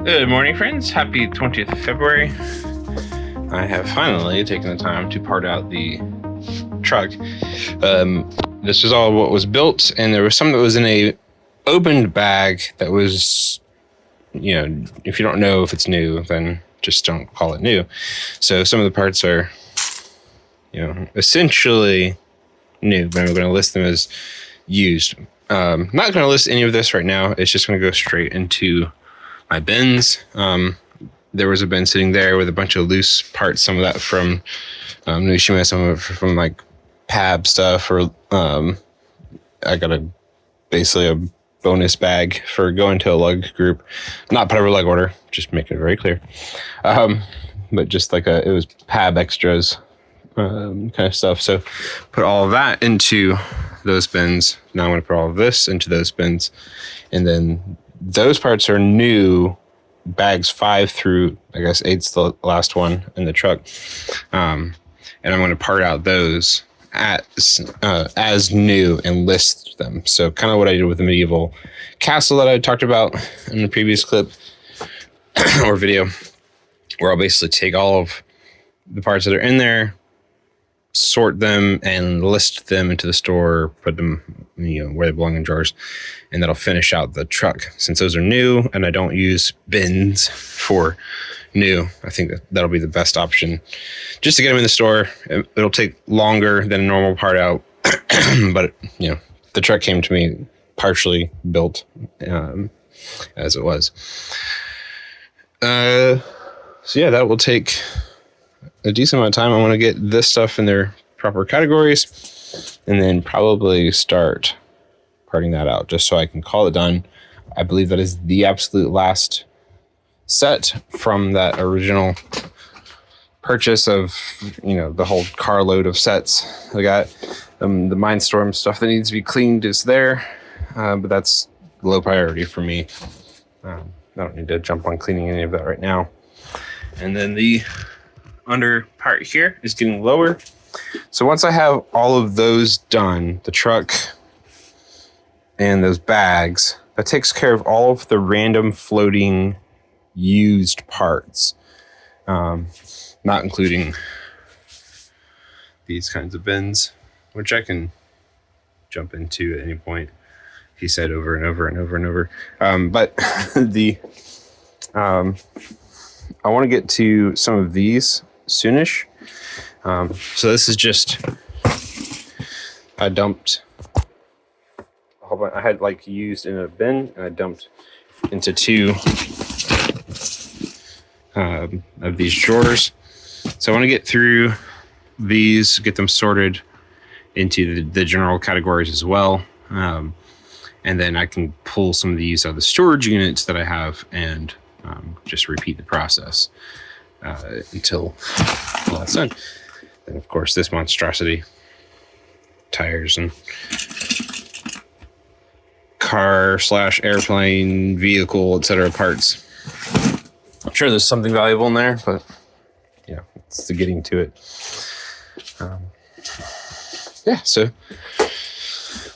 Good morning, friends. Happy 20th of February. I have finally taken the time to part out the truck. This was all what was built, and there was some that was in a opened bag that was, if you don't know if it's new, then just don't call it new. So some of the parts are, essentially new, but I'm going to list them as used. Not going to list any of this right now. It's just going to go straight into my bins. There was a bin sitting there with a bunch of loose parts, some of that from Nushima, some of it from like PAB stuff, or I got basically a bonus bag for going to a lug group, not part of a lug order, just make it very clear. But just like it was PAB extras kind of stuff. So put all of that into those bins. Now I'm going to put all of this into those bins, and then those parts are new. Bags 5 through, I guess, 8's the last one in the truck. And I'm going to part out those as new and list them. So kind of what I did with the medieval castle that I talked about in the previous clip or video, where I'll basically take all of the parts that are in there, sort them, and list them into the store, put them, where they belong in drawers, and that'll finish out the truck. Since those are new and I don't use bins for new, I think that'll be the best option just to get them in the store. It'll take longer than a normal part out, but the truck came to me partially built as it was. So yeah, that will take a decent amount of time. I want to get this stuff in their proper categories and then probably start parting that out just so I can call it done. I believe that is the absolute last set from that original purchase of, the whole carload of sets I got. The Mindstorm stuff that needs to be cleaned is there, but that's low priority for me. I don't need to jump on cleaning any of that right now. And then the under part here is getting lower. So once I have all of those done, the truck and those bags, that takes care of all of the random floating used parts, not including these kinds of bins, which I can jump into at any point. He said over and over and over and over. But I want to get to some of these soonish. So this is just, I dumped a whole bunch. I had used in a bin, and I dumped into 2 of these drawers. So I want to get through these, get them sorted into the general categories as well. And then I can pull some of these out of the storage units that I have and just repeat the process until that's done. And of course, this monstrosity, tires and car/airplane, vehicle, etc. parts. I'm sure there's something valuable in there, but it's the getting to it. So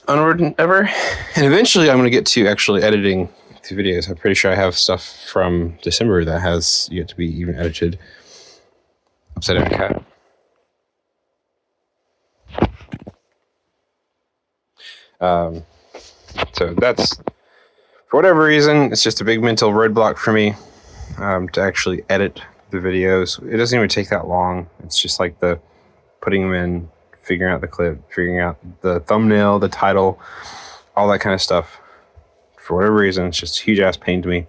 onward and ever. And eventually I'm going to get to actually editing the videos. I'm pretty sure I have stuff from December that has yet to be even edited. Upside down cat. So that's, for whatever reason, it's just a big mental roadblock for me to actually edit the videos. It doesn't even take that long. It's just like the putting them in, figuring out the clip, figuring out the thumbnail, the title, all that kind of stuff. For whatever reason, it's just a huge ass pain to me,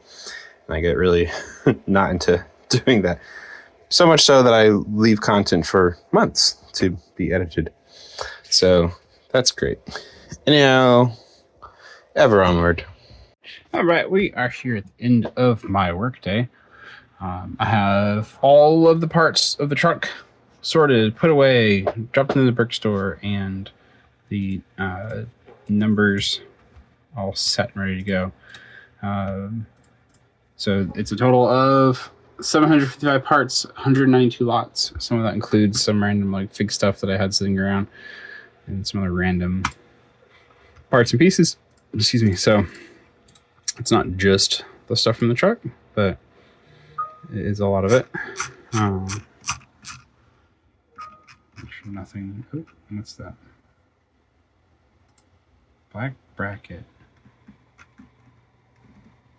and I get really not into doing that. So much so that I leave content for months to be edited. So that's great. Anyhow, ever onward. All right, we are here at the end of my workday. I have all of the parts of the truck sorted, put away, dropped into the brick store, and the numbers all set and ready to go. So it's a total of 755 parts, 192 lots. Some of that includes some random fig stuff that I had sitting around and some other random parts and pieces. Excuse me. So it's not just the stuff from the truck, but It is a lot of it. Actually nothing. Oh, what's that? Black bracket.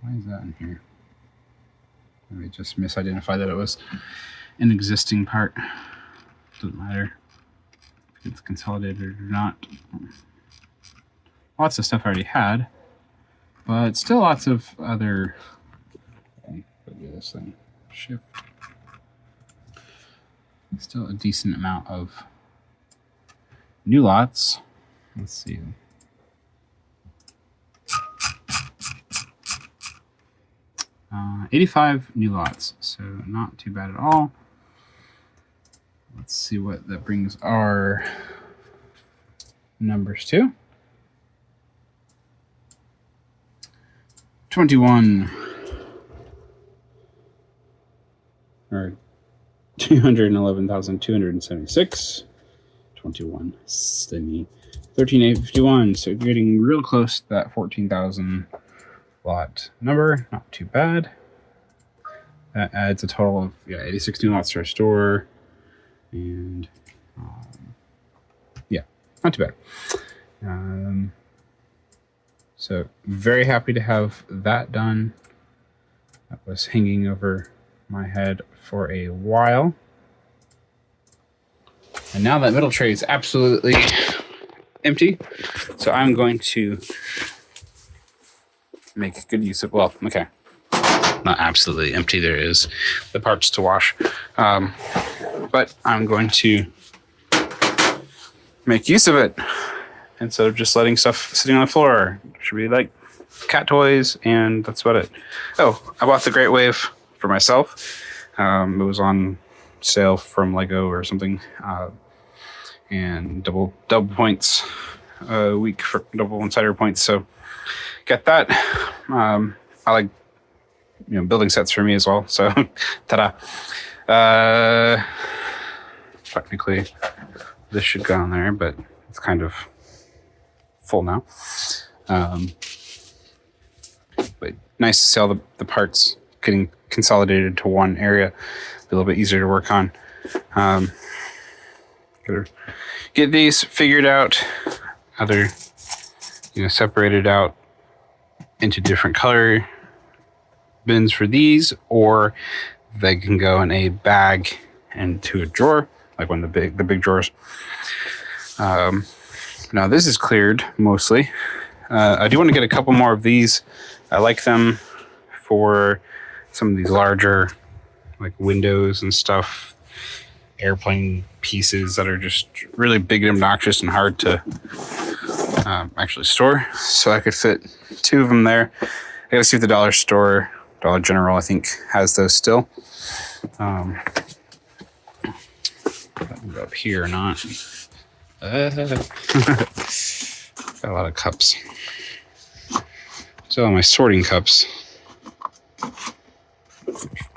Why is that in here? Maybe just misidentified that it was an existing part. Doesn't matter if it's consolidated or not. Lots of stuff I already had, but still lots of other. Okay, look at this thing. Shift. Still a decent amount of new lots. Let's see. 85 new lots, so not too bad at all. Let's see what that brings our numbers to. 21 or 211,276. 21 semi 13,851. So getting real close to that 14,000 lot number. Not too bad. That adds a total of 86 new lots to our store, and not too bad. So very happy to have that done. That was hanging over my head for a while. And now that middle tray is absolutely empty. So I'm going to make good use of, well, okay. Not absolutely empty. There is the parts to wash. But I'm going to make use of it instead of just letting stuff sitting on the floor. Should be like cat toys, and that's about it. Oh, I bought the Great Wave for myself. It was on sale from Lego or something, and double points a week for double insider points. So get that. I like building sets for me as well. So ta-da. Technically, this should go on there, but it's kind of full now. But nice to see all the parts getting consolidated to one area. Be a little bit easier to work on. Gotta get these figured out. Other, separated out into different color bins for these, or they can go in a bag into a drawer, like one of the big drawers. Now this is cleared mostly. I do want to get a couple more of these. I like them for some of these larger, like windows and stuff, airplane pieces that are just really big and obnoxious and hard to actually store. So I could fit 2 of them there. I gotta see if the Dollar General, I think, has those still. That can go up here or not. Got a lot of cups. So my sorting cups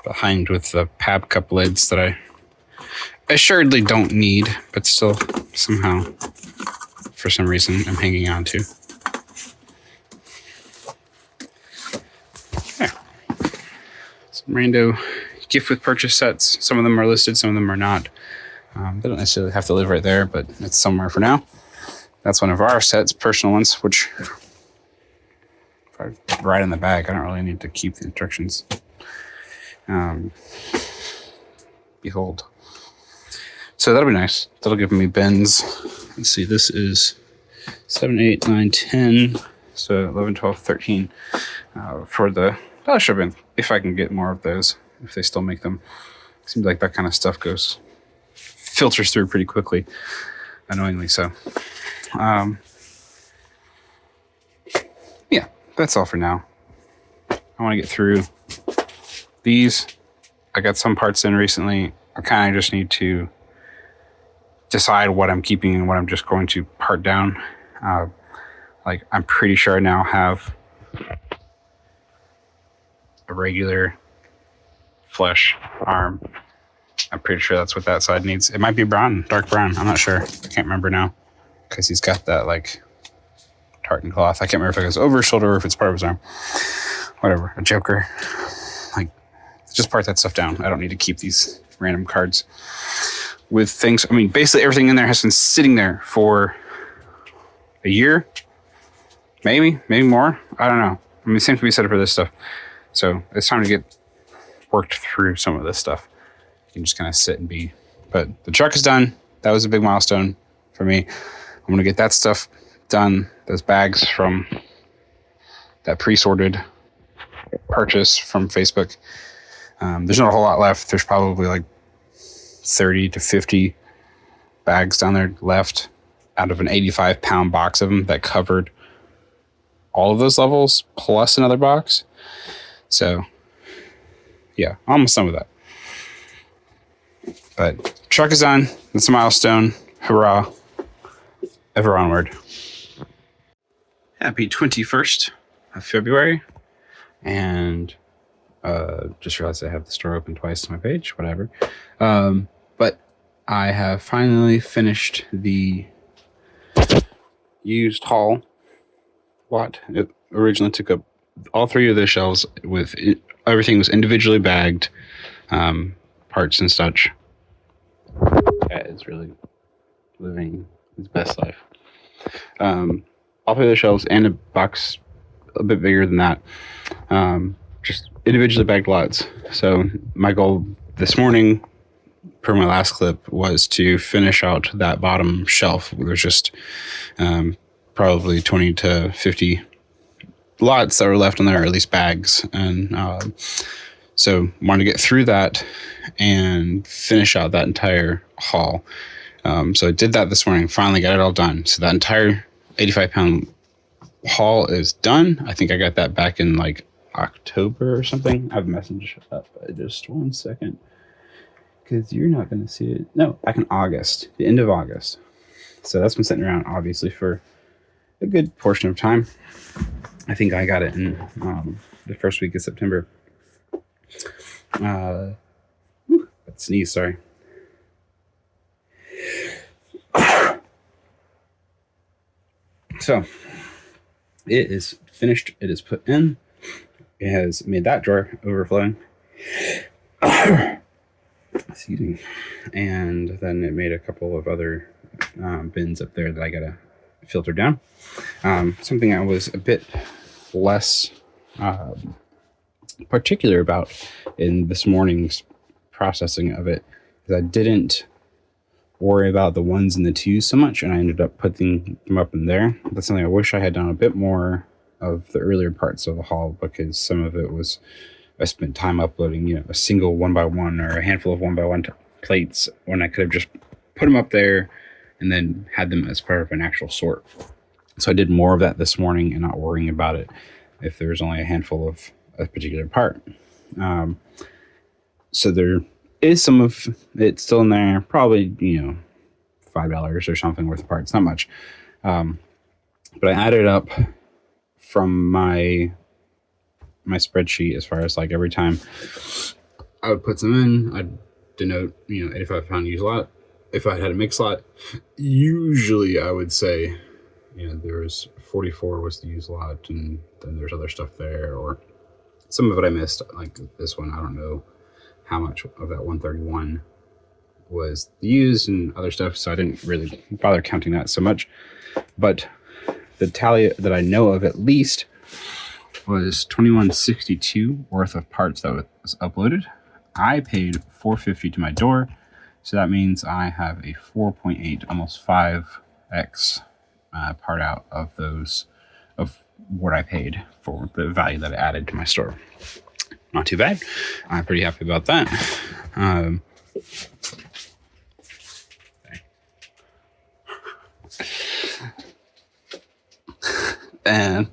behind with the Pab cup lids that I assuredly don't need, but still somehow, for some reason, I'm hanging on to. Okay. Some rando gift with purchase sets. Some of them are listed, some of them are not. They don't necessarily have to live right there, but it's somewhere for now. That's one of our sets, personal ones, which if I write in the bag, I don't really need to keep the instructions. Behold. So that'll be nice. That'll give me bins. Let's see, this is 7, 8, 9, 10. So 11, 12, 13 for the Dollar Shop bin, if I can get more of those, if they still make them. Seems like that kind of stuff filters through pretty quickly, annoyingly so. Yeah, that's all for now. I want to get through these. I got some parts in recently. I kind of just need to decide what I'm keeping and what I'm just going to part down. Like, I'm pretty sure I now have a regular flesh arm. I'm pretty sure that's what that side needs. It might be brown, dark brown. I'm not sure. I can't remember now because he's got that like tartan cloth. I can't remember if it goes over his shoulder or if it's part of his arm. Whatever. A Joker. Like just part that stuff down. I don't need to keep these random cards with things. I mean, basically everything in there has been sitting there for a year, maybe more. I don't know. I mean, same can be said for this stuff. So it's time to get worked through some of this stuff. You can just kind of sit and be. But the truck is done. That was a big milestone for me. I'm going to get that stuff done. Those bags from that pre-sorted purchase from Facebook. There's not a whole lot left. There's probably like 30 to 50 bags down there left out of an 85-pound box of them that covered all of those levels plus another box. So yeah, almost some of that. But truck is done. It's a milestone. Hurrah. Ever onward. Happy 21st of February. And just realized I have the store open twice on my page, whatever. But I have finally finished the used haul lot. It originally took up all 3 of the shelves with everything was individually bagged, parts and such. Cat is really living his best life. All 3 of the shelves and a box a bit bigger than that. Just individually bagged lots. So my goal this morning, per my last clip, was to finish out that bottom shelf. There's just probably 20 to 50 lots that were left on there, or at least bags. And so wanted to get through that and finish out that entire haul. So I did that this morning, finally got it all done. So that entire 85-pound haul is done. I think I got that back in like October or something. I have a message up. Just 1 second, because you're not going to see it. No, back in August, the end of August. So that's been sitting around obviously for a good portion of time. I think I got it in the first week of September. Sneeze, sorry. So it is finished. It is put in. It has made that drawer overflowing. Excuse me. And then it made a couple of other bins up there that I gotta filter down. Something I was a bit less particular about in this morning's processing of it is I didn't worry about the 1s and the 2s so much, and I ended up putting them up in there. That's something I wish I had done a bit more of the earlier parts of the haul, because some of it was I spent time uploading, a single 1x1 or a handful of 1x1 plates when I could have just put them up there and then had them as part of an actual sort. So I did more of that this morning and not worrying about it if there was only a handful of a particular part. So there is some of it still in there, probably, $5 or something worth of parts, not much. But I added up from my spreadsheet as far as like every time I would put some in, I'd denote, 85-pound used lot. If I had a mix lot, usually I would say, there was 44 was the used lot, and then there's other stuff there, or some of it I missed, like this one. I don't know how much of that 131 was the used and other stuff, so I didn't really bother counting that so much. But the tally that I know of at least was $21.62 worth of parts that was uploaded. I paid $4.50 to my door, so that means I have a 4.8, almost 5x part out of those, of what I paid for the value that I added to my store. Not too bad. I'm pretty happy about that. And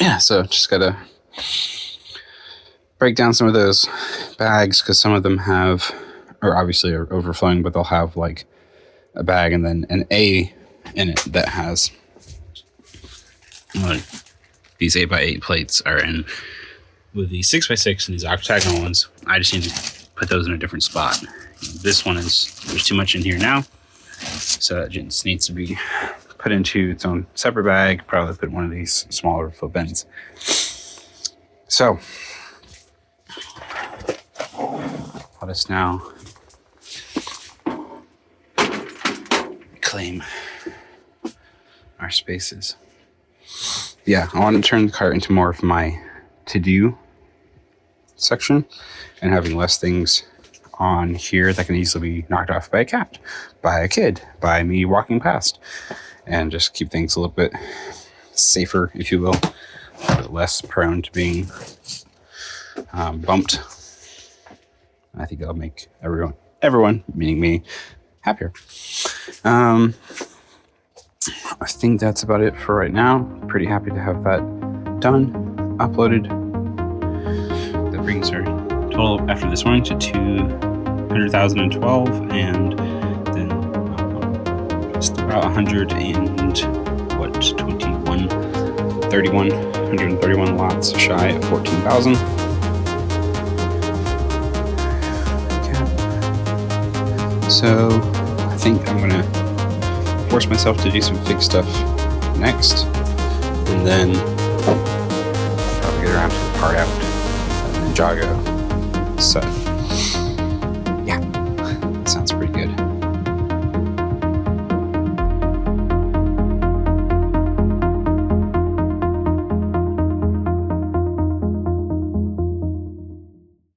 yeah, so just gotta break down some of those bags, because some of them have, or obviously are overflowing, but they'll have like a bag and then an A in it that has like these 8x8 plates are in with these 6x6 and these octagonal ones. I just need to put those in a different spot. This one there's too much in here now, so that just needs to be put into its own separate bag, probably put in one of these smaller flip bins. So let us now claim our spaces. Yeah, I want to turn the cart into more of my to-do section and having less things on here that can easily be knocked off by a cat, by a kid, by me walking past, and just keep things a little bit safer, if you will, a little bit less prone to being bumped. I think that'll make everyone, meaning me, happier. I think that's about it for right now. Pretty happy to have that done, uploaded. That brings our total after this one to 200,012, and then just about 131 lots shy of 14,000. So I think I'm gonna force myself to do some fig stuff next, and then probably get around to the part out and then juggle set.